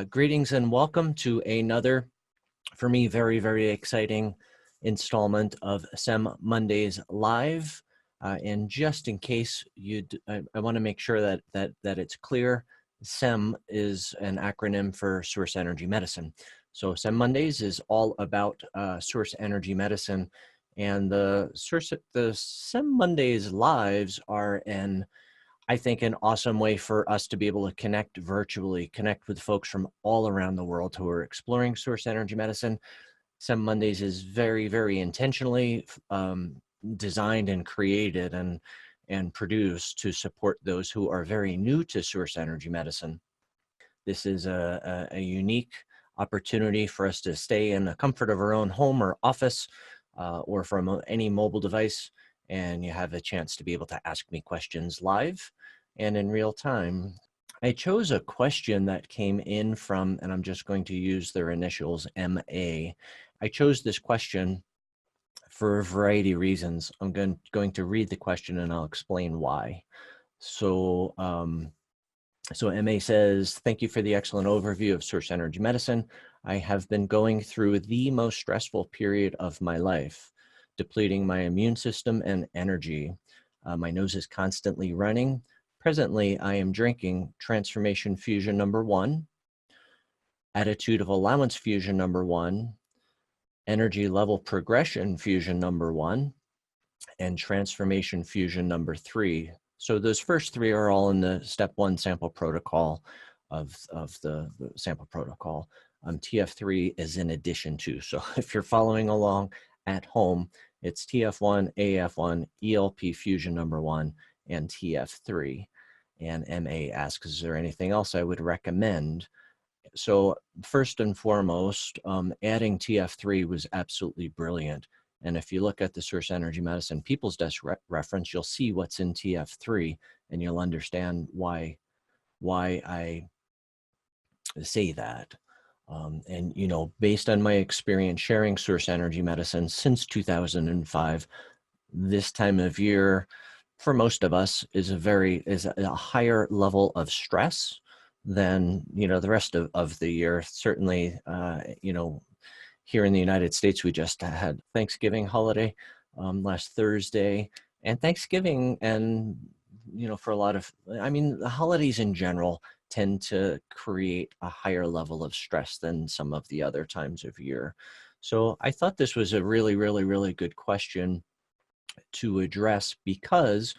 Greetings and welcome to another, for me, very, very exciting installment of SEM Mondays Live. And just in case I want to make sure that it's clear, SEM is an acronym for Source Energy Medicine. So SEM Mondays is all about source energy medicine, and the SEM Mondays Lives are I think, an awesome way for us to be able to connect virtually, connect with folks from all around the world who are exploring source energy medicine. SEM Mondays is very, very intentionally designed and created and produced to support those who are very new to source energy medicine. This is a unique opportunity for us to stay in the comfort of our own home or office or from any mobile device, and you have a chance to be able to ask me questions live and in real time. I chose a question that came in from, and I'm just going to use their initials, MA. I chose this question for a variety of reasons. I'm going to read the question and I'll explain why. So MA says, thank you for the excellent overview of source energy medicine. I have been going through the most stressful period of my life, depleting my immune system and energy. My nose is constantly running. Presently, I am drinking Transformation Fusion #1, Attitude of Allowance Fusion #1, Energy Level Progression Fusion #1, and Transformation Fusion #3. So those first three are all in the step 1 sample protocol of the sample protocol. TF3 is in addition to. So if you're following along at home, it's TF1, AF1, ELP Fusion #1, and TF3. And MA asks, is there anything else I would recommend? So first and foremost, adding TF3 was absolutely brilliant. And if you look at the Source Energy Medicine People's Desk reference, you'll see what's in TF3, and you'll understand why I say that. And, you know, based on my experience sharing Source Energy Medicine since 2005, this time of year, for most of us, is a higher level of stress than, you know, the rest of the year. Certainly, you know, here in the United States, we just had Thanksgiving holiday last Thursday, and Thanksgiving, and, you know, for a lot of, I mean, the holidays in general tend to create a higher level of stress than some of the other times of year. So I thought this was a really, really, really good question to address because,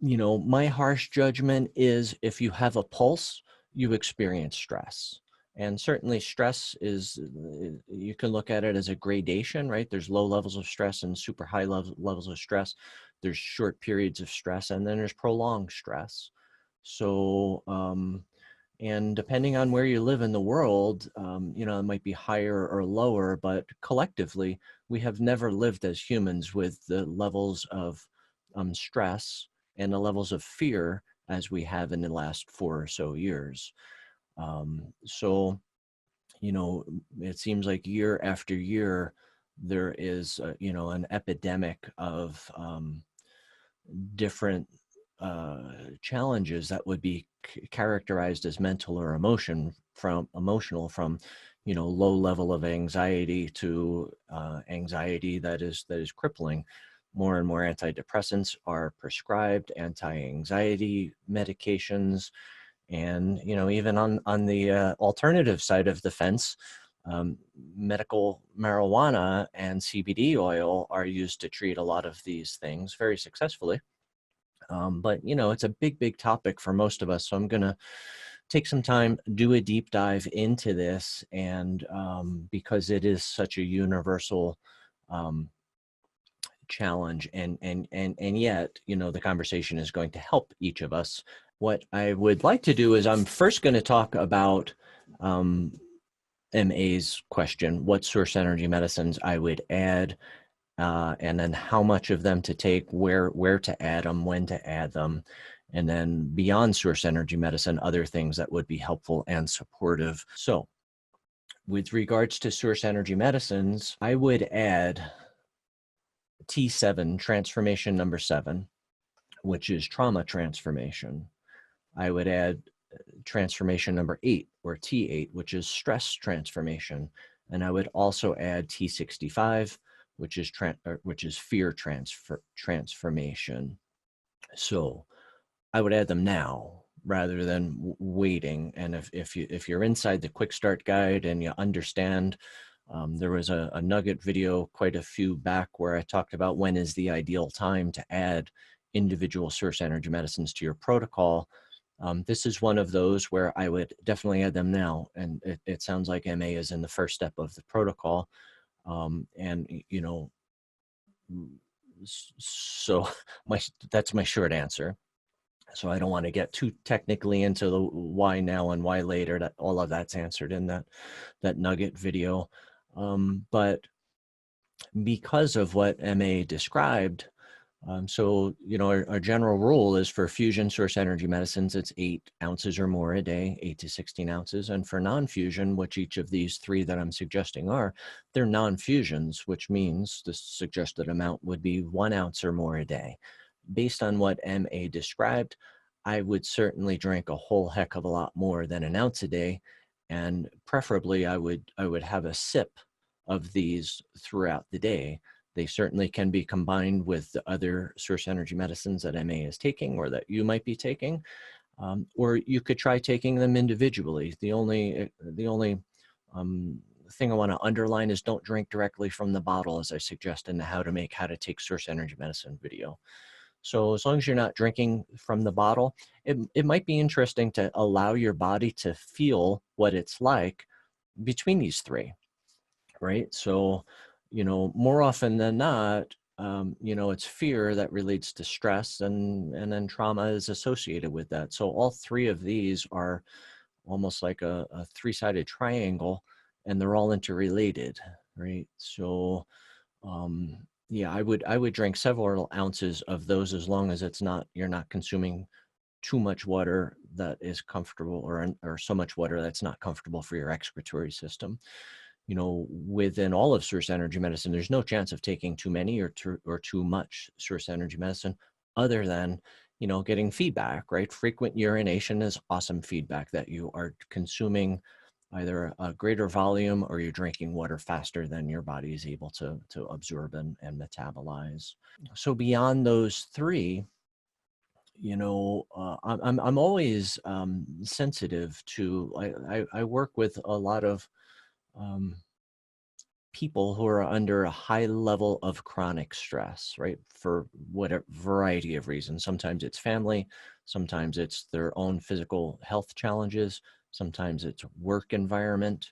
you know, my harsh judgment is if you have a pulse, you experience stress. And certainly stress is, you can look at it as a gradation, right? There's low levels of stress and super high levels of stress. There's short periods of stress, and then there's prolonged stress. So, and depending on where you live in the world, you know, it might be higher or lower, but collectively, we have never lived as humans with the levels of stress and the levels of fear as we have in the last 4 or so years. So, you know, it seems like year after year, there is, you know, an epidemic of different challenges that would be characterized as mental or emotional, from, you know, low level of anxiety to anxiety that is crippling. More and more antidepressants are prescribed, anti-anxiety medications, and, you know, even on the alternative side of the fence, medical marijuana and CBD oil are used to treat a lot of these things very successfully. But, you know, it's a big, big topic for most of us. So I'm going to take some time, do a deep dive into this. And because it is such a universal challenge, and yet, you know, the conversation is going to help each of us. What I would like to do is I'm first going to talk about MA's question, what source energy medicines I would add, and then how much of them to take, where to add them, when to add them, and then beyond source energy medicine, other things that would be helpful and supportive. So with regards to source energy medicines, I would add T7, transformation #7, which is trauma transformation. I would add transformation number 8, or T8, which is stress transformation. And I would also add T65, which is fear transformation. So I would add them now rather than waiting. And if you're inside the quick start guide and you understand, there was a nugget video quite a few back where I talked about when is the ideal time to add individual source energy medicines to your protocol. This is one of those where I would definitely add them now. And it sounds like MA is in the first step of the protocol. And, you know, so that's my short answer. So I don't want to get too technically into the why now and why later. That all of that's answered in that nugget video. But because of what MA described, so, you know, our general rule is for fusion source energy medicines, it's 8 ounces or more a day, 8 to 16 ounces. And for non-fusion, which each of these 3 that I'm suggesting are, they're non-fusions, which means the suggested amount would be 1 ounce or more a day. Based on what MA described, I would certainly drink a whole heck of a lot more than 1 ounce a day. And preferably I would have a sip of these throughout the day. They certainly can be combined with the other source energy medicines that MA is taking or that you might be taking, or you could try taking them individually. The only thing I want to underline is don't drink directly from the bottle, as I suggest in the how to take source energy medicine video. So as long as you're not drinking from the bottle, it might be interesting to allow your body to feel what it's like between these 3, right? So, you know, more often than not, you know, it's fear that relates to stress, and then trauma is associated with that. So all 3 of these are almost like a 3-sided triangle, and they're all interrelated, right? So, yeah, I would drink several ounces of those as long as you're not consuming too much water that is comfortable, or so much water that's not comfortable for your excretory system. You know, within all of source energy medicine, there's no chance of taking too many or too much source energy medicine, other than, you know, getting feedback, right? Frequent urination is awesome feedback that you are consuming either a greater volume or you're drinking water faster than your body is able to absorb and metabolize. So beyond those 3, you know, I'm always sensitive to, I work with a lot of people who are under a high level of chronic stress, right? For whatever variety of reasons. Sometimes it's family, sometimes it's their own physical health challenges, sometimes it's work environment.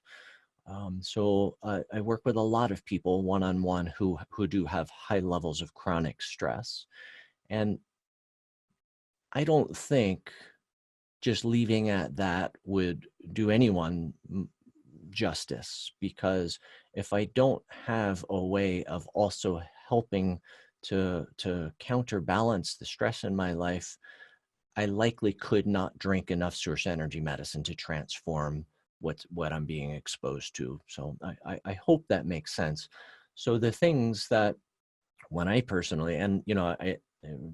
So I work with a lot of people one-on-one who do have high levels of chronic stress. And I don't think just leaving at that would do anyone justice, because if I don't have a way of also helping to counterbalance the stress in my life, I likely could not drink enough source energy medicine to transform what I'm being exposed to. So I hope that makes sense. So the things that, when I personally, and you know,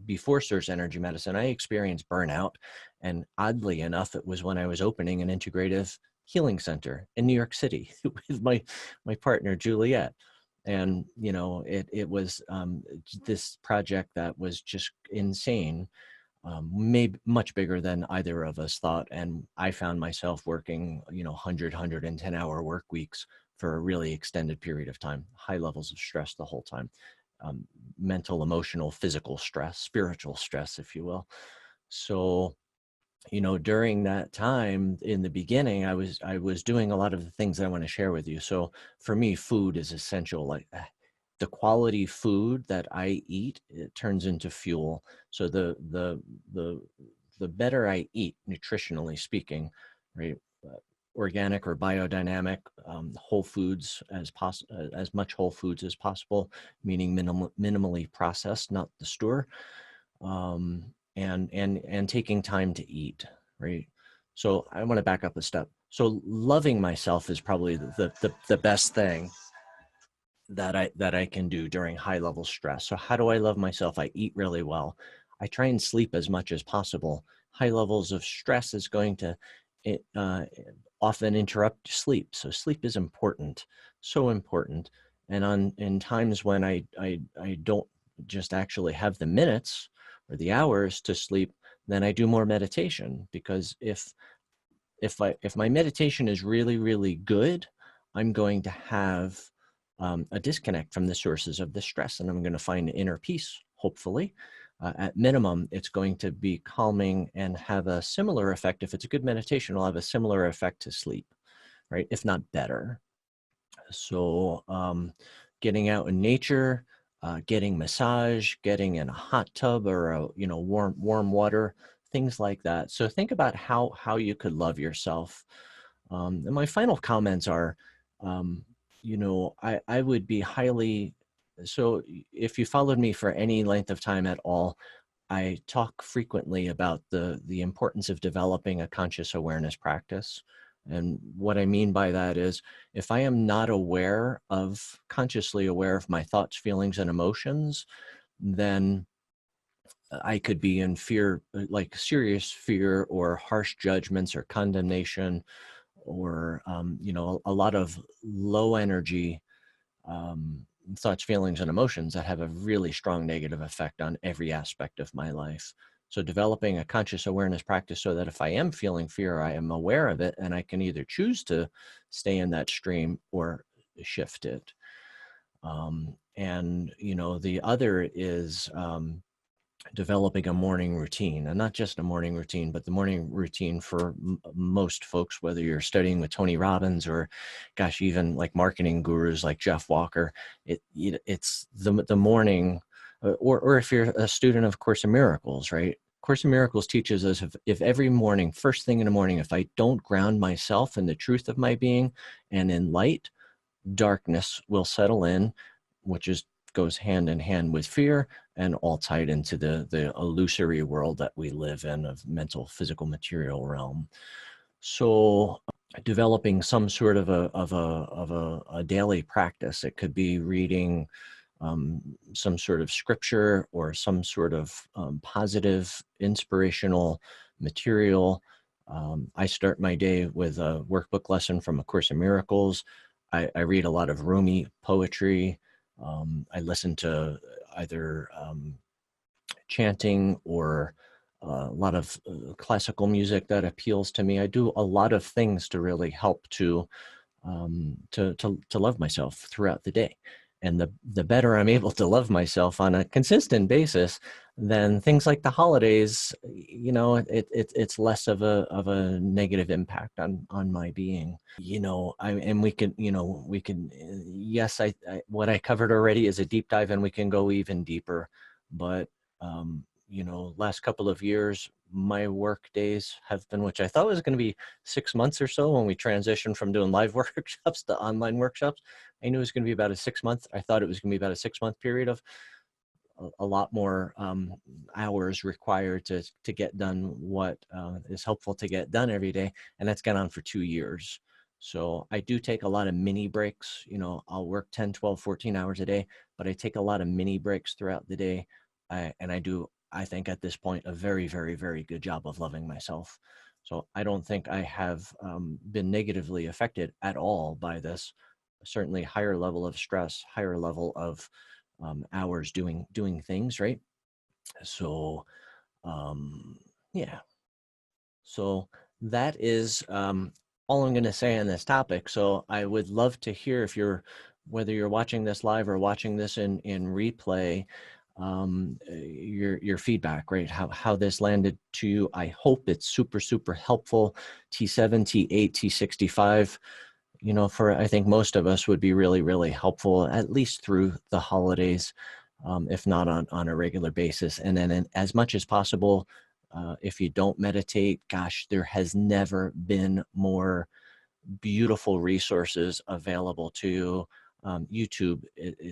before source energy medicine, I experienced burnout, and oddly enough, it was when I was opening an integrative healing center in New York City with my partner Juliet. And you know, it was this project that was just insane, maybe much bigger than either of us thought. And I found myself working, you know, 110-hour work weeks for a really extended period of time, high levels of stress the whole time, mental, emotional, physical stress, spiritual stress, if you will. So, you know, during that time in the beginning, I was doing a lot of the things that I want to share with you. So for me, food is essential. Like the quality food that I eat, it turns into fuel. So the better I eat, nutritionally speaking, right? Organic or biodynamic, whole foods as much whole foods as possible, meaning minimally processed, not the store, and taking time to eat, right? So I want to back up a step. So loving myself is probably the best thing that I can do during high level stress. So how do I love myself? I eat really well. I try and sleep as much as possible, high levels of stress is going to often interrupt sleep. So sleep is important, so important. And in times when I don't just actually have the minutes or the hours to sleep, then I do more meditation, because if my meditation is really, really good, I'm going to have a disconnect from the sources of the stress, and I'm going to find inner peace, hopefully. At minimum, it's going to be calming and have a similar effect. If it's a good meditation, it'll have a similar effect to sleep, right? If not better. So getting out in nature, getting massage, getting in a hot tub or warm water, things like that. So think about how you could love yourself. And my final comments are, I would be highly, so if you followed me for any length of time at all, I talk frequently about the importance of developing a conscious awareness practice. And what I mean by that is, if I am not consciously aware of my thoughts, feelings, and emotions, then I could be in fear, like serious fear or harsh judgments or condemnation, or, a lot of low energy thoughts, feelings, and emotions that have a really strong negative effect on every aspect of my life. So developing a conscious awareness practice, so that if I am feeling fear, I am aware of it, and I can either choose to stay in that stream or shift it. And, the other is developing a morning routine, and not just a morning routine, but the morning routine for most folks, whether you're studying with Tony Robbins or, gosh, even like marketing gurus like Jeff Walker, it's the morning, or if you're a student of Course in Miracles, right? Course in Miracles teaches us, if every morning, first thing in the morning, if I don't ground myself in the truth of my being and in light, darkness will settle in, which goes hand in hand with fear, and all tied into the illusory world that we live in, of mental, physical, material realm. So developing some sort of a daily practice. It could be reading some sort of scripture or some sort of positive, inspirational material. I start my day with a workbook lesson from A Course in Miracles. I read a lot of Rumi poetry. I listen to either chanting or a lot of classical music that appeals to me. I do a lot of things to really help to love myself throughout the day. And the better I'm able to love myself on a consistent basis, then things like the holidays, it's less of a negative impact on my being. And yes, what I covered already is a deep dive, and we can go even deeper. But last couple of years, my work days have been, which I thought was going to be 6 months or so when we transitioned from doing live workshops to online workshops. I knew it was going to be about a 6 month. I thought it was going to be about a 6 month period of a lot more hours required to get done what is helpful to get done every day. And that's gone on for 2 years. So I do take a lot of mini breaks. I'll work 10, 12, 14 hours a day, but I take a lot of mini breaks throughout the day. And I do, I think at this point, a very, very, very good job of loving myself. So I don't think I have been negatively affected at all by this. Certainly higher level of stress, higher level of hours doing things, right? So yeah. So that is all I'm going to say on this topic. So I would love to hear, whether you're watching this live or watching this in replay, your feedback, right? How this landed to you. I hope it's super, super helpful. T7, T8, T65, for, I think most of us, would be really, really helpful, at least through the holidays, if not on a regular basis. And then as much as possible, if you don't meditate, gosh, there has never been more beautiful resources available to you. YouTube,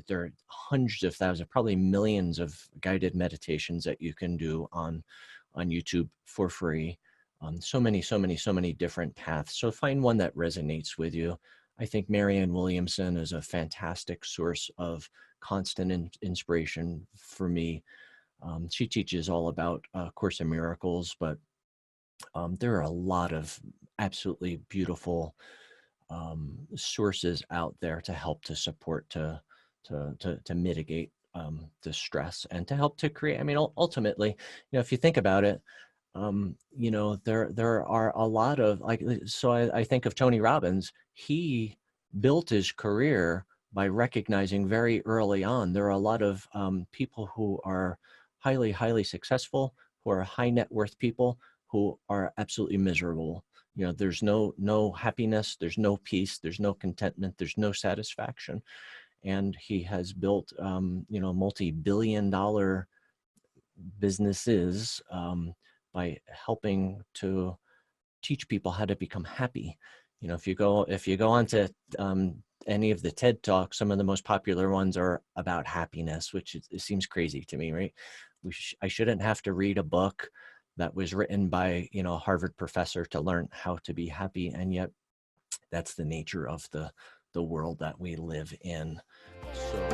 there are hundreds of thousands, probably millions of guided meditations that you can do on YouTube for free. So many different paths. So find one that resonates with you. I think Marianne Williamson is a fantastic source of constant inspiration for me. She teaches all about Course in Miracles, but There are a lot of absolutely beautiful sources out there to help to support to mitigate the stress and to help to create. I mean, ultimately, if you think about it, there are a lot of like. So I think of Tony Robbins. He built his career by recognizing very early on there are a lot of people who are highly successful, who are high net worth people who are absolutely miserable. There's no happiness, there's no peace, there's no contentment, there's no satisfaction. And he has built multi-billion-dollar businesses by helping to teach people how to become happy. If you go onto any of the TED Talks, some of the most popular ones are about happiness, which it seems crazy to me, right? I shouldn't have to read a book that was written by a Harvard professor to learn how to be happy, and yet that's the nature of the world that we live in. So